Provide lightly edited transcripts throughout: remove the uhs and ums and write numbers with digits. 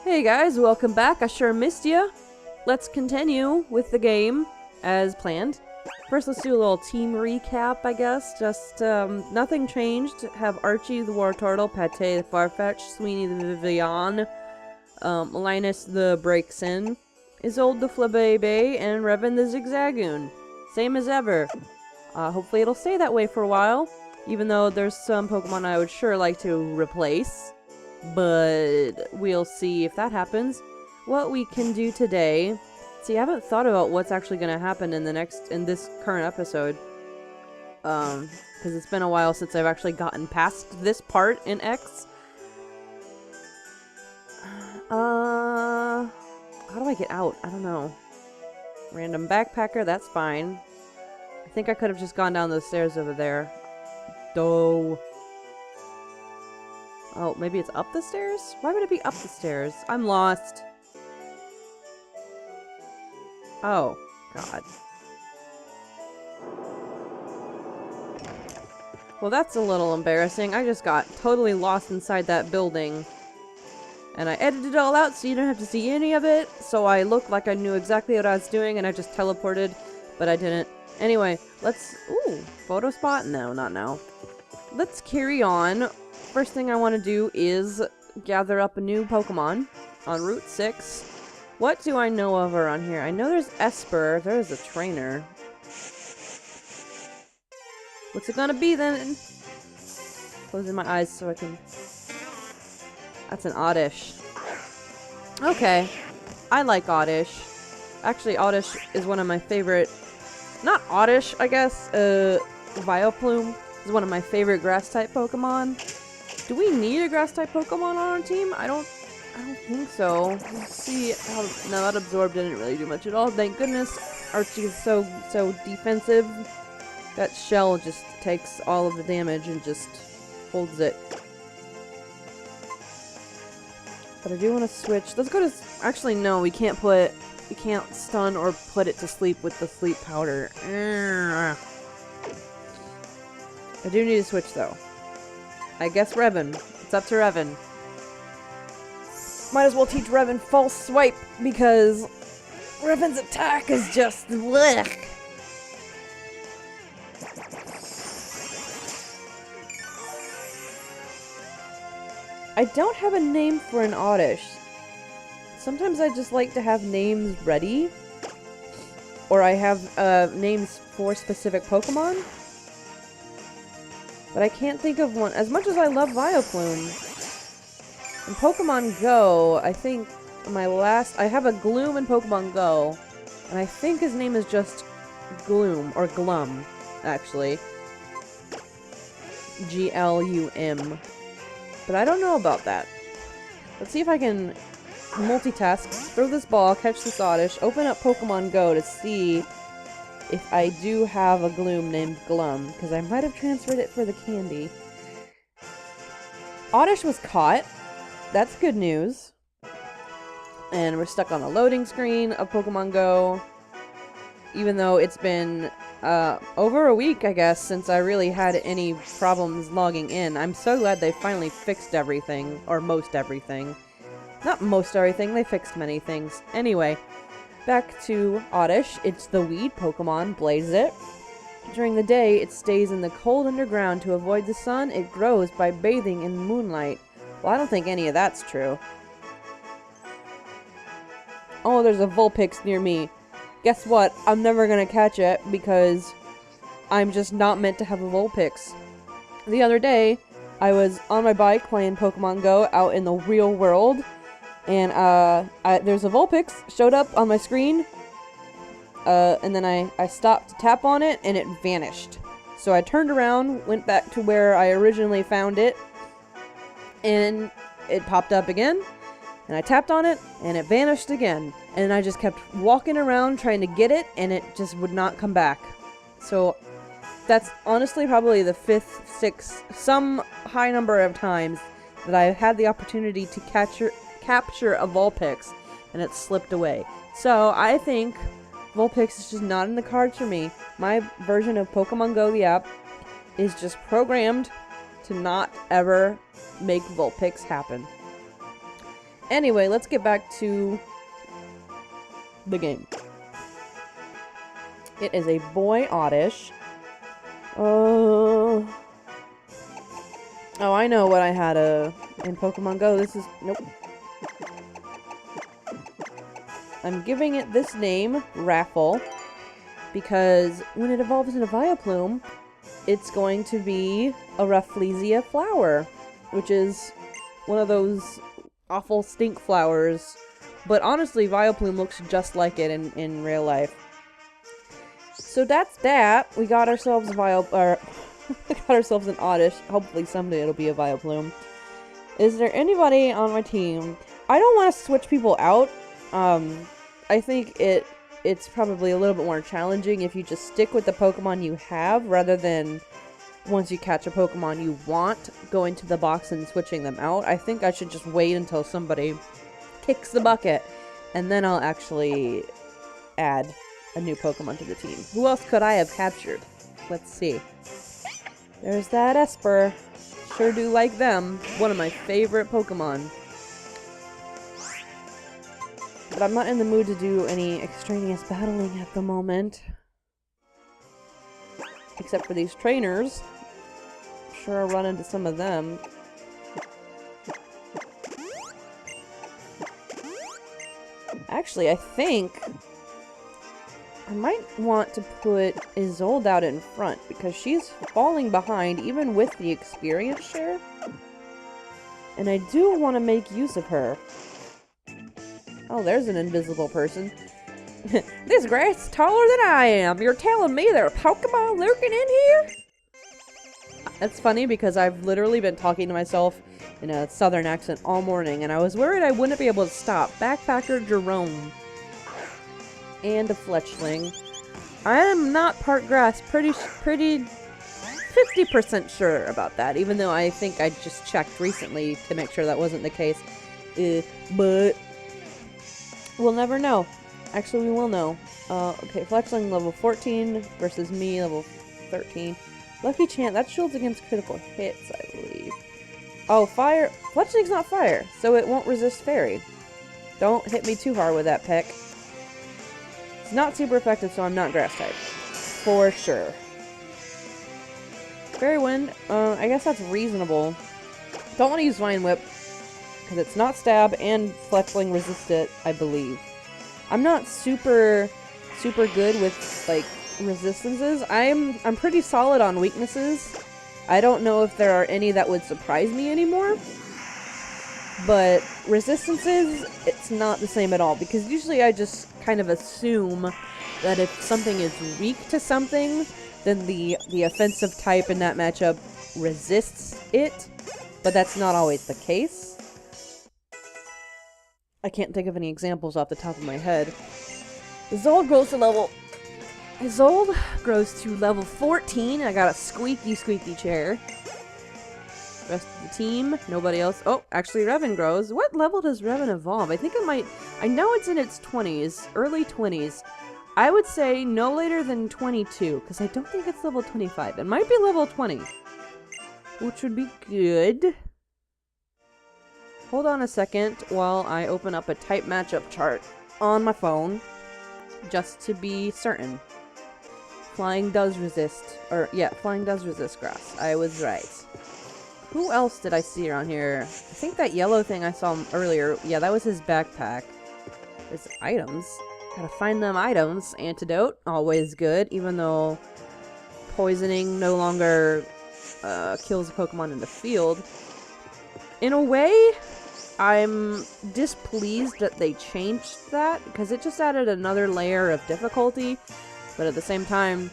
Hey guys, welcome back. I sure missed you. Let's continue with the game as planned. First, let's do a little team recap, I guess. Just, nothing changed. Have Archie the War Turtle, Pate the Farfetch, Sweeney the Vivian, Linus the Breaksin, Isolde the Flabébé, and Revan the Zigzagoon. Same as ever. Hopefully it'll stay that way for a while, even though there's some Pokemon I would sure like to replace. But we'll see if that happens. What we can do today... See, I haven't thought about what's actually going to happen in this current episode. Because it's been a while since I've actually gotten past this part in X. How do I get out? I don't know. Random backpacker, that's fine. I think I could have just gone down those stairs over there. Doh. Oh, maybe it's up the stairs? Why would it be up the stairs? I'm lost. Oh, God. Well, that's a little embarrassing. I just got totally lost inside that building. And I edited it all out so you don't have to see any of it. So I looked like I knew exactly what I was doing and I just teleported, but I didn't. Anyway, let's... Ooh, photo spot? No, not now. Let's carry on. First thing I want to do is gather up a new Pokemon on Route 6. What do I know of around here? I know there's Esper. There's a trainer. What's it gonna be then? Closing my eyes so I can... That's an Oddish. Okay. I like Oddish. Actually, Oddish is one of my favorite... Not Oddish, I guess. Vileplume is one of my favorite Grass-type Pokemon. Do we need a Grass-type Pokemon on our team? I don't think so. Let's see how... No, that Absorb didn't really do much at all. Thank goodness. Archie is so defensive. That shell just takes all of the damage and just holds it. But I do want to switch. Let's go to... Actually, no, we can't put... We can't stun or put it to sleep with the sleep powder. I do need to switch, though. I guess Revan. It's up to Revan. Might as well teach Revan False Swipe, because Revan's attack is just... blech. I don't have a name for an Oddish. Sometimes I just like to have names ready. Or I have names for specific Pokemon. But I can't think of one. As much as I love Vileplume. In Pokemon Go, I think I have a Gloom in Pokemon Go. And I think his name is just Gloom, or Glum, actually. Glum. But I don't know about that. Let's see if I can multitask, throw this ball, catch this Oddish, open up Pokemon Go to see if I do have a Gloom named Glum, because I might have transferred it for the candy. Oddish was caught. That's good news. And we're stuck on the loading screen of Pokemon Go. Even though it's been over a week, I guess, since I really had any problems logging in. I'm so glad they finally fixed everything. Or most everything. Not most everything, they fixed many things. Anyway, back to Oddish. It's the weed Pokemon, Blaze It. During the day, it stays in the cold underground to avoid the sun. It grows by bathing in moonlight. Well, I don't think any of that's true. Oh, there's a Vulpix near me. Guess what? I'm never gonna catch it because I'm just not meant to have a Vulpix. The other day, I was on my bike playing Pokemon Go out in the real world, and there's a Vulpix showed up on my screen, and then I stopped to tap on it, and it vanished. So I turned around, went back to where I originally found it, and it popped up again, and I tapped on it, and it vanished again. And I just kept walking around trying to get it, and it just would not come back. So that's honestly probably the 5th, 6th, some high number of times that I've had the opportunity to capture a Vulpix, and it slipped away. So I think Vulpix is just not in the cards for me. My version of Pokemon Go, the app, is just programmed to not ever make Vulpix happen. Anyway, let's get back to the game. It is a boy Oddish. Oh, I know what I had in Pokemon Go. This is... Nope. I'm giving it this name, Raffle, because when it evolves into Vileplume, it's going to be a Rafflesia flower, which is one of those awful stink flowers. But honestly, Vileplume looks just like it in real life. So that's that. We got ourselves we got ourselves an Oddish. Hopefully someday it'll be a Vileplume. Is there anybody on my team? I don't want to switch people out. I think it's probably a little bit more challenging if you just stick with the Pokemon you have, rather than once you catch a Pokemon you want, going to the box and switching them out. I think I should just wait until somebody kicks the bucket, and then I'll actually add a new Pokemon to the team. Who else could I have captured? Let's see. There's that Esper. Sure do like them. One of my favorite Pokemon. But I'm not in the mood to do any extraneous battling at the moment. Except for these trainers. I'm sure I'll run into some of them. Actually, I think I might want to put Isolde out in front, because she's falling behind even with the experience share. And I do want to make use of her. Oh, there's an invisible person. This grass is taller than I am. You're telling me there are Pokemon lurking in here? That's funny because I've literally been talking to myself in a southern accent all morning, and I was worried I wouldn't be able to stop. Backpacker Jerome. And a Fletchling. I am not part grass. Pretty 50% sure about that, even though I think I just checked recently to make sure that wasn't the case. But we'll never know. Actually, we will know. Okay, Fletchling level 14 versus me level 13. Lucky Chant, that shields against critical hits, I believe. Oh, fire. Fletchling's not fire, so it won't resist fairy. Don't hit me too hard with that pick. It's not super effective, so I'm not grass type. For sure. Fairy Wind, I guess that's reasonable. Don't want to use Vine Whip, because it's not stab, and Fletchling resists it, I believe. I'm not super good with, like, resistances. I'm pretty solid on weaknesses. I don't know if there are any that would surprise me anymore. But resistances, it's not the same at all, because usually I just kind of assume that if something is weak to something, then the offensive type in that matchup resists it, but that's not always the case. I can't think of any examples off the top of my head. Isolde grows to level 14. I got a squeaky chair. Rest of the team, nobody else. Oh, actually Revan grows. What level does Revan evolve? I think it might... I know it's in its 20s, early 20s. I would say no later than 22, because I don't think it's level 25. It might be level 20, which would be good. Hold on a second while I open up a type matchup chart on my phone, just to be certain. Flying does resist, Flying does resist grass. I was right. Who else did I see around here? I think that yellow thing I saw earlier, yeah, that was his backpack. There's items. Gotta find them items. Antidote, always good, even though poisoning no longer kills a Pokemon in the field. In a way, I'm displeased that they changed that, because it just added another layer of difficulty, but at the same time,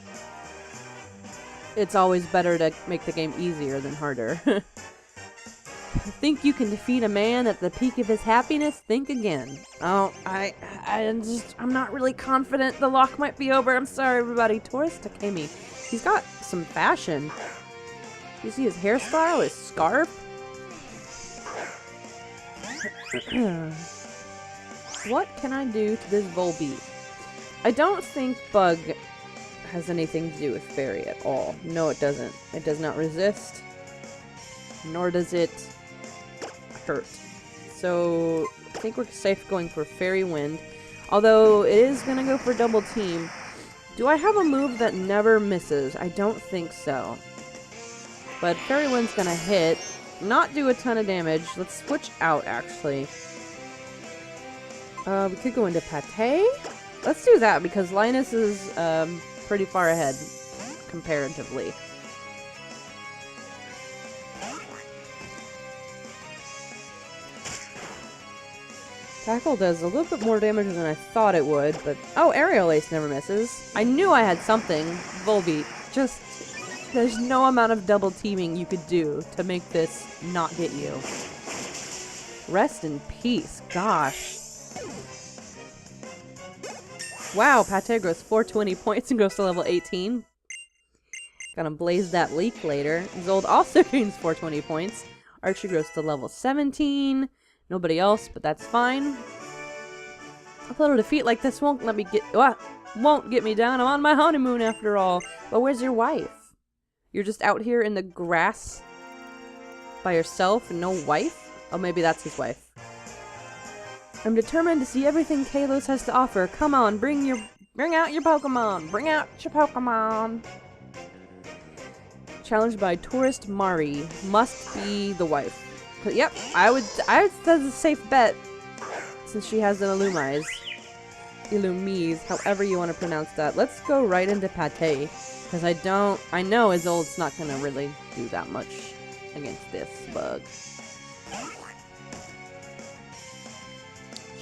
it's always better to make the game easier than harder. Think you can defeat a man at the peak of his happiness? Think again. Oh, I'm not really confident the lock might be over. I'm sorry, everybody. Taurus Takemi. He's got some fashion. You see his hairstyle, his scarf? What can I do to this Volbeat? I don't think Bug has anything to do with Fairy at all. No, it doesn't. It does not resist, nor does it hurt. So, I think we're safe going for Fairy Wind. Although, it is gonna go for Double Team. Do I have a move that never misses? I don't think so. But Fairy Wind's gonna hit. Not do a ton of damage. Let's switch out, actually. We could go into Pate? Let's do that, because Linus is, pretty far ahead, comparatively. Tackle does a little bit more damage than I thought it would, but... Oh, Aerial Ace never misses. I knew I had something. Volbeat. Just... There's no amount of double teaming you could do to make this not hit you. Rest in peace. Gosh. Wow, Pate grows 420 points and goes to level 18. Gonna blaze that leak later. Zold also gains 420 points. Archie grows to level 17. Nobody else, but that's fine. A little defeat like this won't let me get... won't get me down. I'm on my honeymoon after all. But where's your wife? You're just out here in the grass by yourself and no wife? Oh, maybe that's his wife. I'm determined to see everything Kalos has to offer. Come on, bring out your Pokemon. Bring out your Pokemon. Challenged by Tourist Mari. Must be the wife. But yep, that's a safe bet. Since she has an Illumise, however you want to pronounce that. Let's go right into Pate. Because I know Isolde's not gonna really do that much against this bug.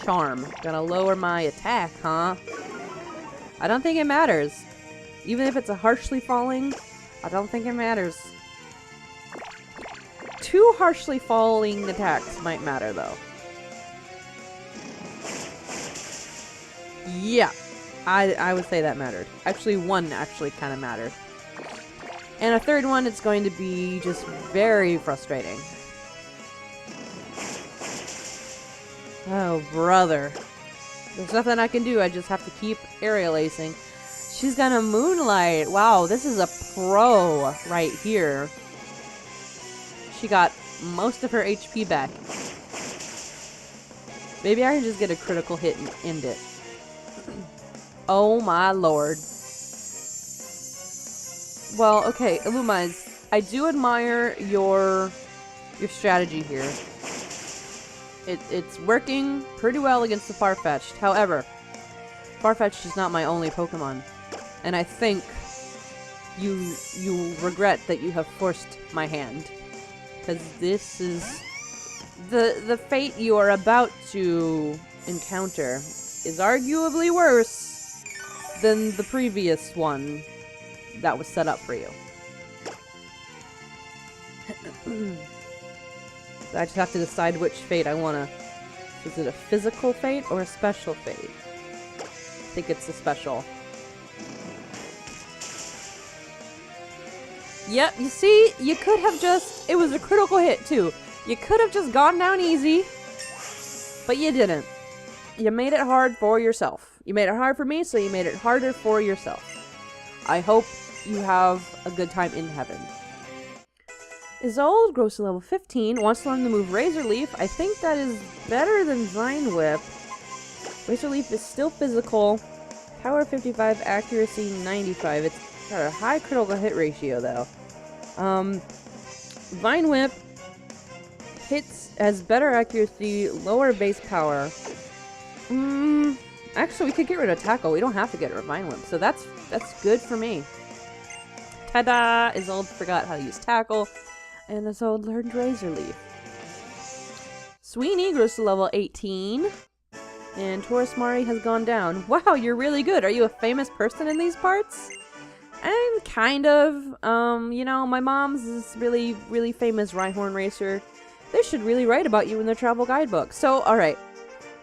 Charm. Gonna lower my attack, huh? I don't think it matters. Even if it's a harshly falling, I don't think it matters. Two harshly falling attacks might matter, though. Yeah. I would say that mattered. Actually, one actually kind of mattered. And a third one, it's going to be just very frustrating. Oh, brother. There's nothing I can do. I just have to keep aerial acing. She's gonna Moonlight. Wow, this is a pro right here. She got most of her HP back. Maybe I can just get a critical hit and end it. Oh my lord. Well, okay, Illumise, I do admire your strategy here. It's working pretty well against the Farfetch'd. However, Farfetch'd is not my only Pokemon. And I think you regret that you have forced my hand. Because this is... The fate you are about to encounter is arguably worse than the previous one that was set up for you. I just have to decide which fate I want to... Is it a physical fate or a special fate? I think it's a special. Yep, you see? You could have just... It was a critical hit, too. You could have just gone down easy, but you didn't. You made it hard for yourself. You made it hard for me, so you made it harder for yourself. I hope you have a good time in heaven. Isolde grows to level 15, wants to learn the move Razor Leaf. I think that is better than Vine Whip. Razor Leaf is still physical. Power 55, accuracy 95. It's got a high critical hit ratio, though. Vine Whip has better accuracy, lower base power. Actually, we could get rid of Tackle. We don't have to get rid of Vine Whip, so that's good for me. Ta-da! Isolde forgot how to use Tackle, and Isolde learned Razor Leaf. Sweeney grows to level 18, and Taurus Mari has gone down. Wow, you're really good. Are you a famous person in these parts? I'm kind of. You know, my mom's this really, really famous Rhyhorn racer. They should really write about you in their travel guidebook. So, alright.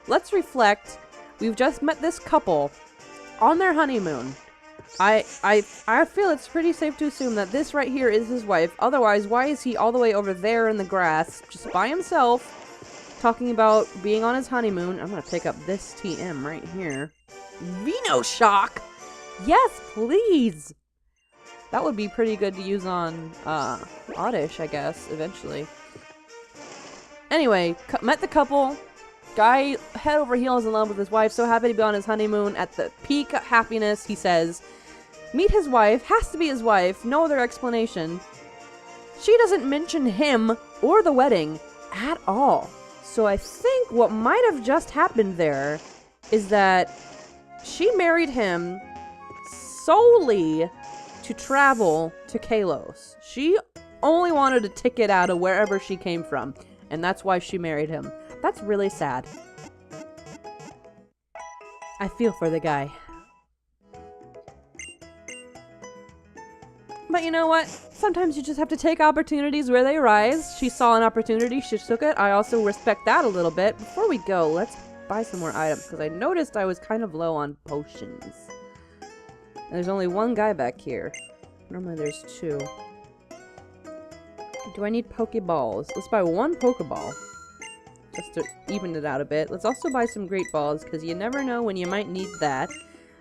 Let's reflect. We've just met this couple on their honeymoon. I feel it's pretty safe to assume that this right here is his wife. Otherwise, why is he all the way over there in the grass, just by himself, talking about being on his honeymoon? I'm gonna pick up this TM right here. Venoshock! Yes, please! That would be pretty good to use on, Oddish, I guess, eventually. Anyway, met the couple. Guy head over heels in love with his wife, so happy to be on his honeymoon. At the peak of happiness, he says, meet his wife, has to be his wife, no other explanation. She doesn't mention him or the wedding at all. So I think what might have just happened there is that she married him solely to travel to Kalos. She only wanted a ticket out of wherever she came from, and that's why she married him. That's really sad. I feel for the guy. But you know what? Sometimes you just have to take opportunities where they arise. She saw an opportunity, she took it. I also respect that a little bit. Before we go, let's buy some more items, because I noticed I was kind of low on potions. And there's only one guy back here. Normally there's two. Do I need Pokeballs? Let's buy one Pokeball. Just to even it out a bit. Let's also buy some Great Balls, because you never know when you might need that.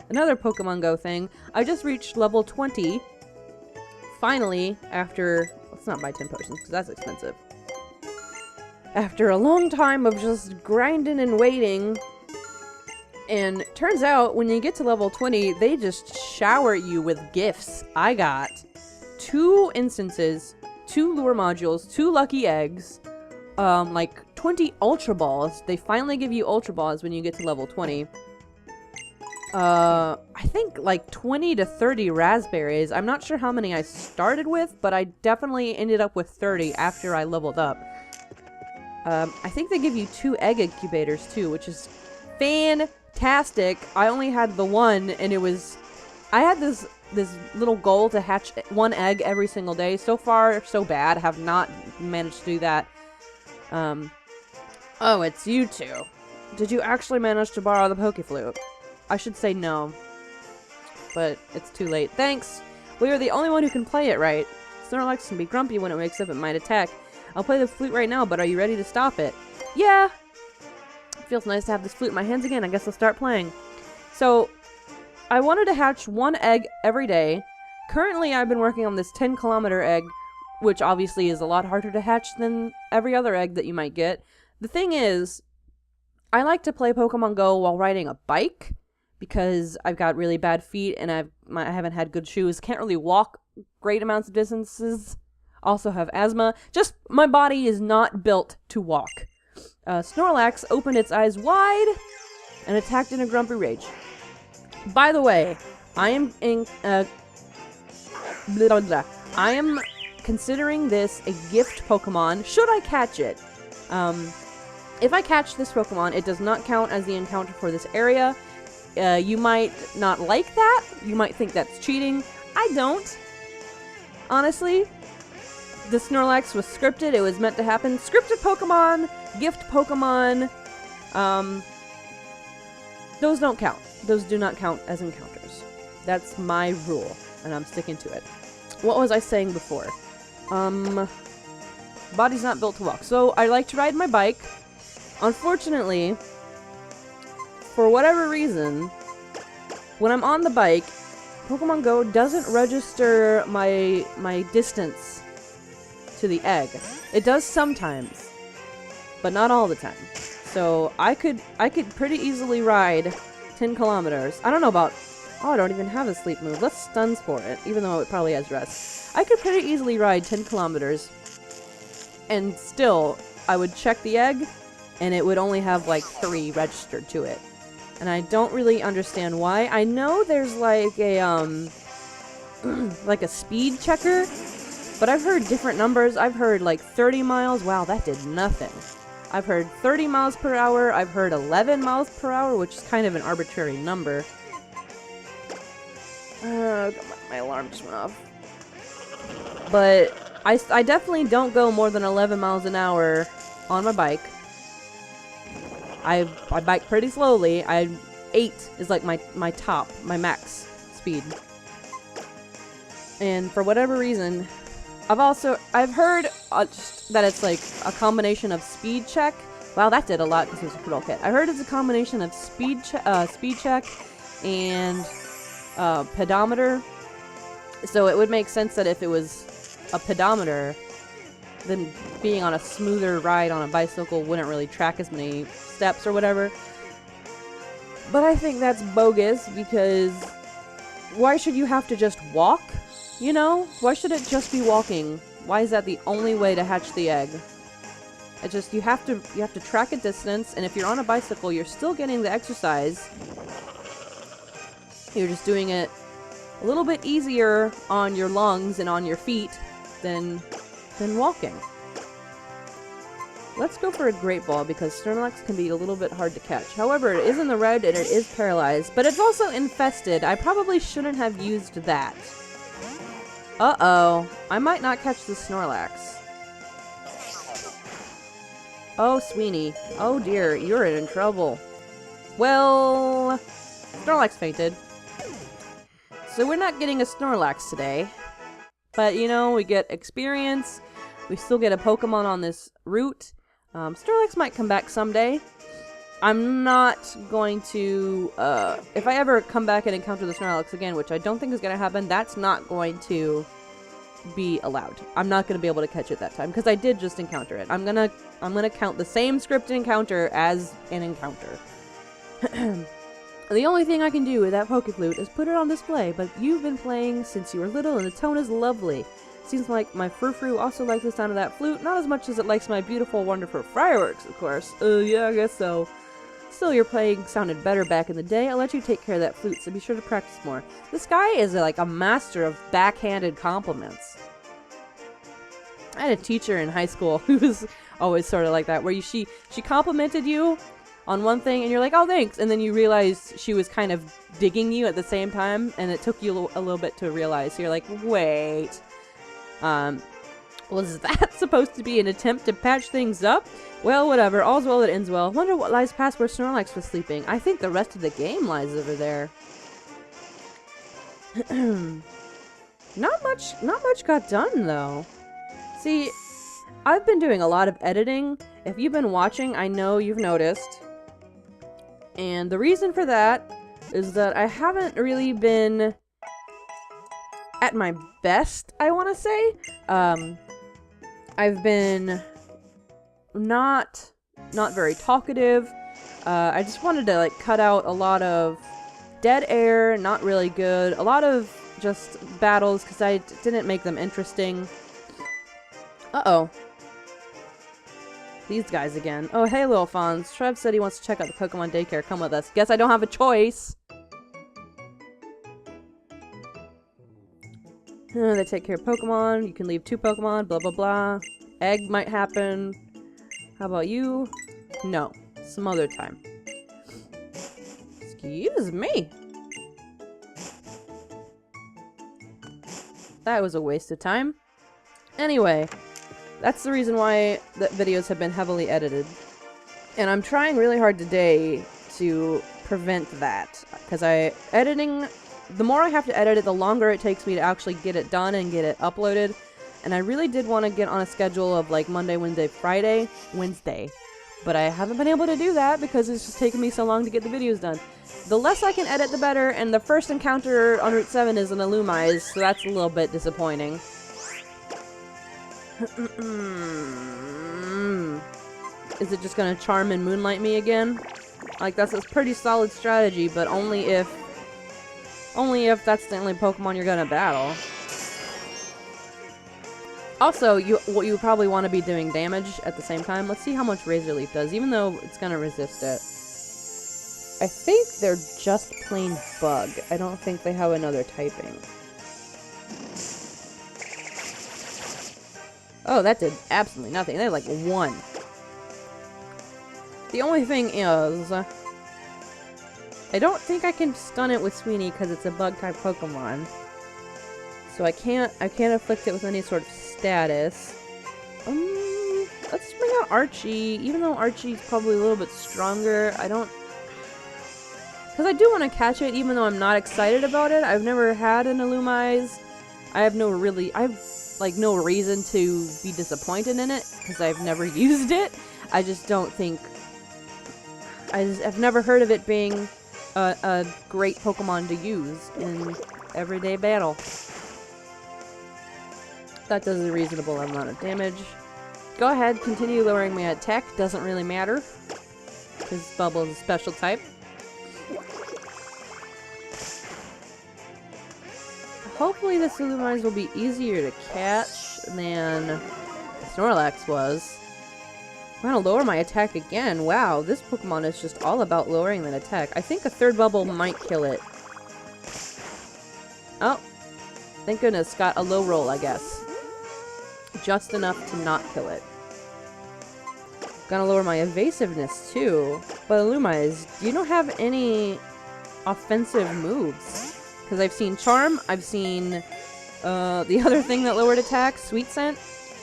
Another Pokemon Go thing. I just reached level 20. Finally, after... Let's not buy 10 potions, because that's expensive. After a long time of just grinding and waiting. And turns out, when you get to level 20, they just shower you with gifts. I got 2 instances, 2 lure modules, 2 lucky eggs, like 20 Ultra Balls. They finally give you Ultra Balls when you get to level 20. I think like 20 to 30 raspberries. I'm not sure how many I started with, but I definitely ended up with 30 after I leveled up. I think they give you 2 egg incubators too, which is fantastic. I only had the one, and it was... I had this little goal to hatch 1 egg every single day. So far, so bad. Have not managed to do that. Oh, it's you two. Did you actually manage to borrow the Pokeflute? I should say no. But it's too late. Thanks! We are the only one who can play it right. Snorlax can be grumpy when it wakes up and might attack. I'll play the flute right now, but are you ready to stop it? Yeah! It feels nice to have this flute in my hands again. I guess I'll start playing. So, I wanted to hatch 1 egg every day. Currently, I've been working on this 10-kilometer egg, which obviously is a lot harder to hatch than every other egg that you might get. The thing is, I like to play Pokemon Go while riding a bike, because I've got really bad feet and I haven't had good shoes. Can't really walk great amounts of distances. Also have asthma. Just, my body is not built to walk. Snorlax opened its eyes wide and attacked in a grumpy rage. By the way, I am I am considering this a gift Pokemon, should I catch it. If I catch this Pokemon, it does not count as the encounter for this area. You might not like that. You might think that's cheating. I don't. Honestly, the Snorlax was scripted. It was meant to happen. Scripted Pokemon, gift Pokemon, those don't count. Those do not count as encounters. That's my rule, and I'm sticking to it. What was I saying before? Body's not built to walk. So, I like to ride my bike. Unfortunately, for whatever reason, when I'm on the bike, Pokemon Go doesn't register my distance to the egg. It does sometimes, but not all the time. So I could pretty easily ride 10 kilometers. I don't know about... Oh, I don't even have a sleep move. Let's stun spore it, even though it probably has rest. I could pretty easily ride 10 kilometers, and still, I would check the egg, and it would only have like 3 registered to it. And I don't really understand why. I know there's like a, like a speed checker, but I've heard different numbers. I've heard like 30 miles. Wow, that did nothing. I've heard 30 miles per hour. I've heard 11 miles per hour, which is kind of an arbitrary number. My alarm just went off. But I definitely don't go more than 11 miles an hour on my bike. I bike pretty slowly. 8 is like my top, my max speed. And for whatever reason, I've heard that it's like a combination of speed check. Wow, that did a lot because it was a control kit. I heard it's a combination of speed check and pedometer. So it would make sense that if it was a pedometer, then being on a smoother ride on a bicycle wouldn't really track as many steps or whatever. But I think that's bogus, because why should you have to just walk? You know? Why should it just be walking? Why is that the only way to hatch the egg? It just, you have to track a distance, and if you're on a bicycle, you're still getting the exercise. You're just doing it a little bit easier on your lungs and on your feet than walking. Let's go for a Great Ball, because Snorlax can be a little bit hard to catch. However, it is in the red and it is paralyzed, but it's also infested. I probably shouldn't have used that. Uh-oh. I might not catch the Snorlax. Oh, Sweeney. Oh dear, you're in trouble. Well, Snorlax fainted. So we're not getting a Snorlax today. But, you know, we get experience. We still get a Pokemon on this route. Snorlax might come back someday. I'm not going to, if I ever come back and encounter the Snorlax again, which I don't think is going to happen, that's not going to be allowed. I'm not going to be able to catch it that time, because I did just encounter it. I'm gonna count the same scripted encounter as an encounter. The only thing I can do with that Pokeflute is put it on display, but you've been playing since you were little and the tone is lovely. Seems like my frou-frou also likes the sound of that flute, not as much as it likes my beautiful, wonderful fireworks, of course. Yeah, I guess so. Still, your playing sounded better back in the day. I'll let you take care of that flute, so be sure to practice more. This guy is like a master of backhanded compliments. I had a teacher in high school who was always sort of like that, where she complimented you on one thing, and you're like, oh, thanks, and then you realize she was kind of digging you at the same time, and it took you a little bit to realize. So you're like, wait, was that supposed to be an attempt to patch things up? Well, whatever. All's well that ends well. Wonder what lies past where Snorlax was sleeping. I think the rest of the game lies over there. Not much got done, though. See, I've been doing a lot of editing. If you've been watching, I know you've noticed. And the reason for that is that I haven't really been at my best, I want to say. I've been not very talkative. I just wanted to like cut out a lot of dead air, not really good. A lot of just battles, because I didn't make them interesting. Uh-oh. These guys again. Oh, hey, little Fonz. Trev said he wants to check out the Pokemon daycare. Come with us. Guess I don't have a choice. They take care of Pokemon. You can leave 2 Pokemon. Blah, blah, blah. Egg might happen. How about you? No. Some other time. Excuse me. That was a waste of time. Anyway, that's the reason why the videos have been heavily edited. And I'm trying really hard today to prevent that. Because the more I have to edit it, the longer it takes me to actually get it done and get it uploaded. And I really did want to get on a schedule of like Monday, Wednesday. But I haven't been able to do that because it's just taken me so long to get the videos done. The less I can edit, the better, and the first encounter on Route 7 is an Illumise, so that's a little bit disappointing. Is it just gonna charm and moonlight me again? Like, that's a pretty solid strategy, but only if that's the only Pokemon you're gonna battle. Also, you probably want to be doing damage at the same time. Let's see how much Razor Leaf does, even though it's gonna resist it. I think they're just plain bug. I don't think they have another typing. Oh, that did absolutely nothing. They had like 1. The only thing is, I don't think I can stun it with Sweeney because it's a bug-type Pokemon. So I can't afflict it with any sort of status. Let's bring out Archie, even though Archie's probably a little bit stronger. Because I do want to catch it, even though I'm not excited about it. I've never had an Illumise. I have no reason to be disappointed in it, because I've never used it. I just don't think... I've never heard of it being a great Pokemon to use in everyday battle. That does a reasonable amount of damage. go ahead, continue lowering my attack. Doesn't really matter. Because Bubble is a special type. Hopefully this Illumise will be easier to catch than Snorlax was. I'm gonna lower my attack again. Wow, this Pokemon is just all about lowering that attack. I think a third bubble might kill it. Oh, thank goodness, got a low roll, I guess. Just enough to not kill it. Gonna lower my evasiveness too. But Illumise, you don't have any offensive moves. Because I've seen Charm, I've seen the other thing that lowered attack, Sweet Scent.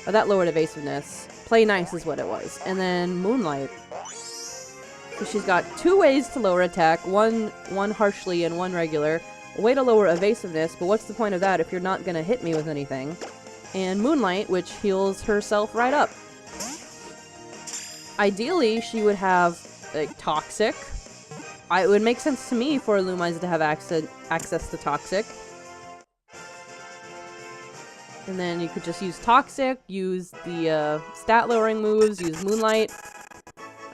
Oh, that lowered evasiveness. Play Nice is what it was. And then Moonlight. So she's got 2 ways to lower attack. One harshly and one regular. A way to lower evasiveness, but what's the point of that if you're not gonna hit me with anything? And Moonlight, which heals herself right up. Ideally, she would have, like, Toxic. It would make sense to me for Illumise to have access to Toxic. And then you could just use Toxic, use the stat-lowering moves, use Moonlight.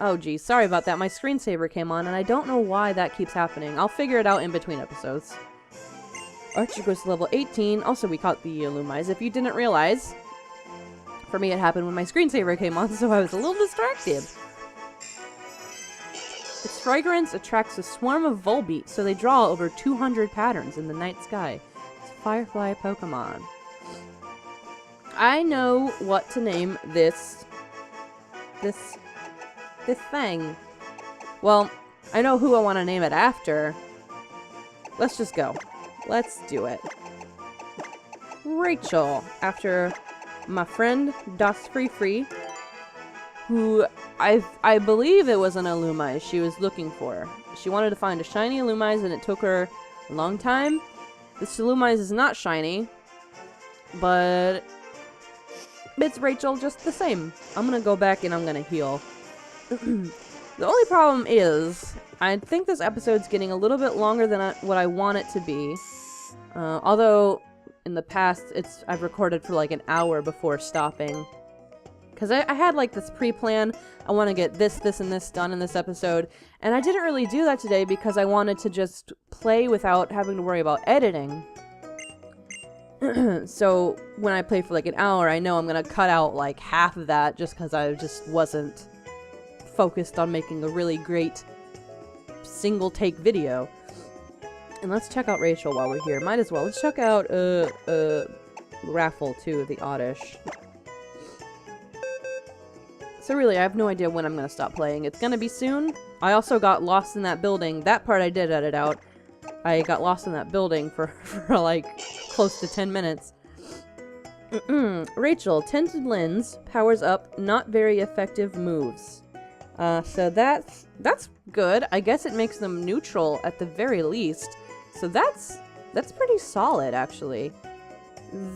Oh geez, sorry about that. My screensaver came on, and I don't know why that keeps happening. I'll figure it out in between episodes. Archer goes to level 18. Also, we caught the Illumise. If you didn't realize, for me it happened when my screensaver came on, so I was a little distracted. Its fragrance attracts a swarm of Volbeat, so they draw over 200 patterns in the night sky. It's a Firefly Pokemon. I know what to name this thing. Well, I know who I want to name it after. Let's just go. Let's do it. Rachel, after my friend Das Free, who I believe it was an Illumise she was looking for. She wanted to find a shiny Illumise, and it took her a long time. This Illumise is not shiny, but it's Rachel just the same. I'm gonna go back and I'm gonna heal. The only problem is, I think this episode's getting a little bit longer than what I want it to be. Although, in the past, I've recorded for like an hour before stopping. Because I had like this pre-plan, I want to get this, and this done in this episode. And I didn't really do that today because I wanted to just play without having to worry about editing. So, when I play for like an hour, I know I'm gonna cut out like half of that just because I just wasn't focused on making a really great single-take video. And let's check out Rachel while we're here. Might as well. Let's check out, Raffle, too, the Oddish. So really, I have no idea when I'm gonna stop playing. It's gonna be soon. I also got lost in that building. That part I did edit out. I got lost in that building for like, close to 10 minutes. Rachel, Tinted Lens powers up not very effective moves. So that's good. I guess it makes them neutral at the very least. So that's pretty solid, actually.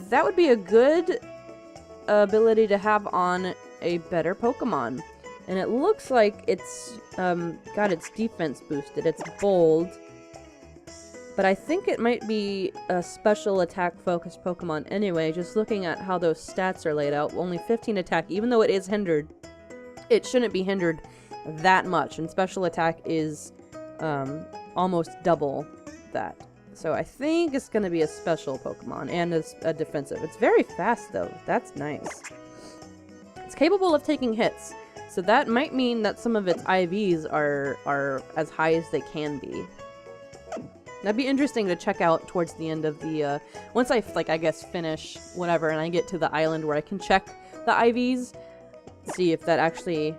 That would be a good ability to have on a better Pokemon. And it looks like it's got its defense boosted. It's bold. But I think it might be a special attack focused Pokemon anyway, just looking at how those stats are laid out. Only 15 attack, even though it is hindered. It shouldn't be hindered that much, and special attack is almost double that. So I think it's going to be a special Pokemon, and a defensive. It's very fast, though. That's nice. It's capable of taking hits, so that might mean that some of its IVs are as high as they can be. That'd be interesting to check out towards the end of the, once I, like, I guess, finish whatever, and I get to the island where I can check the IVs, see if that actually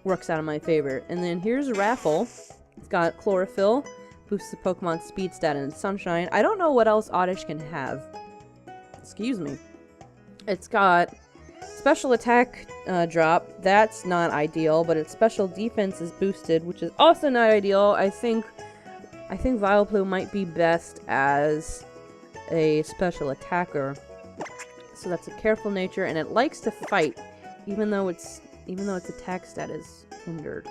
works out in my favor. And then here's Raffle. It's got Chlorophyll, boosts the Pokemon speed stat and Sunshine. I don't know what else Oddish can have. Excuse me. It's got special attack drop. That's not ideal, but its special defense is boosted, which is also not ideal. I think Vileplume might be best as a special attacker. So that's a careful nature, and it likes to fight, even though its attack stat is hindered.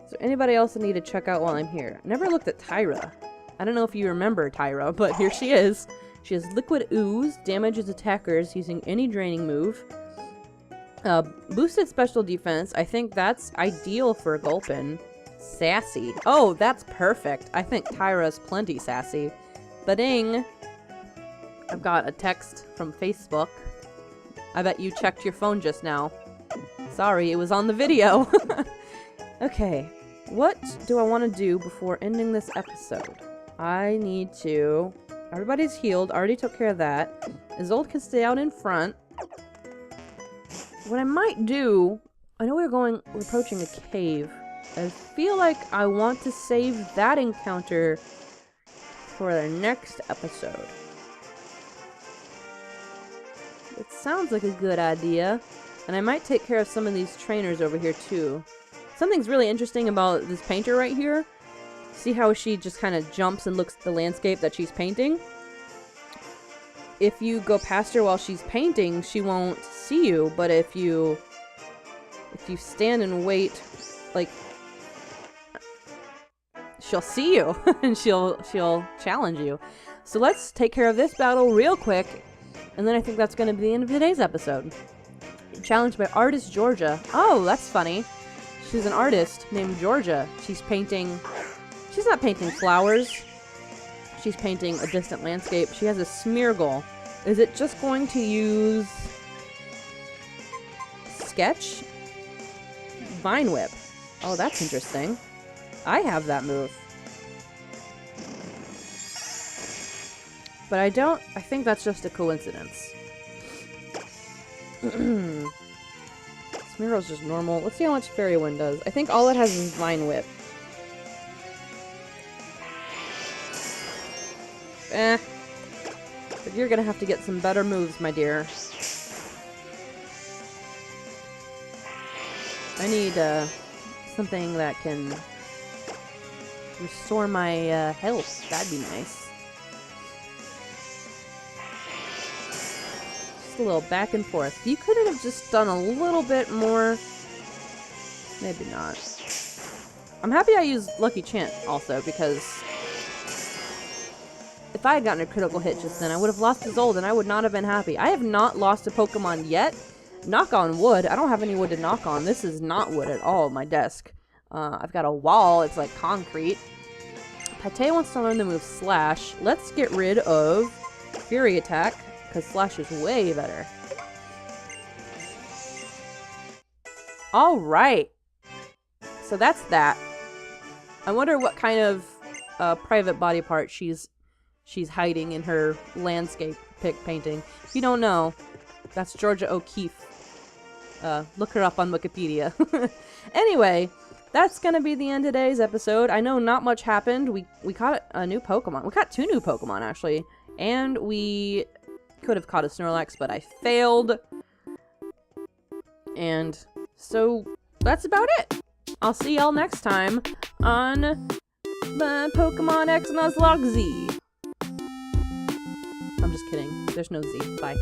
So anybody else I need to check out while I'm here? I never looked at Tyra. I don't know if you remember Tyra, but here she is. She has Liquid Ooze, damages attackers using any draining move. Boosted special defense. I think that's ideal for Gulpin. Sassy. Oh, that's perfect. I think Tyra's plenty sassy. Ba-ding. I've got a text from Facebook. I bet you checked your phone just now. Sorry, it was on the video. Okay, what do I want to do before ending this episode? I need to... Everybody's healed. Already took care of that. Isolde can stay out in front. What I might do... I know we're approaching a cave. I feel like I want to save that encounter for the next episode. It sounds like a good idea. And I might take care of some of these trainers over here too. Something's really interesting about this painter right here. See how she just kind of jumps and looks at the landscape that she's painting? If you go past her while she's painting, she won't see you. But if you stand and wait, like, she'll see you and she'll challenge you. So let's take care of this battle real quick, and then I think that's going to be the end of today's episode. Challenged by artist Georgia. Oh, that's funny. She's an artist named Georgia. She's not painting flowers. She's painting a distant landscape. She has a Smeargle. Is it just going to use Sketch? Vine Whip. Oh, that's interesting. I have that move. But I think that's just a coincidence. Smeargle's just normal. Let's see how much Fairy Wind does. I think all it has is Vine Whip. But you're gonna have to get some better moves, my dear. I need, something that can restore my, health. That'd be nice. Just a little back and forth. You couldn't have just done a little bit more. Maybe not. I'm happy I used Lucky Chant also, because if I had gotten a critical hit just then, I would have lost Isolde and I would not have been happy. I have not lost a Pokemon yet. Knock on wood. I don't have any wood to knock on. This is not wood at all, my desk. I've got a wall. It's like concrete. Pate wants to learn the move Slash. Let's get rid of Fury Attack, because Slash is way better. Alright. So that's that. I wonder what kind of private body part she's hiding in her landscape painting. If you don't know, that's Georgia O'Keeffe. Look her up on Wikipedia. Anyway, that's gonna be the end of today's episode. I know not much happened. We caught a new Pokemon. We caught 2 new Pokemon, actually. And we could have caught a Snorlax, but I failed. And so that's about it. I'll see y'all next time on Pokemon X Nuzlocke Z. I'm just kidding. There's no Z. Bye.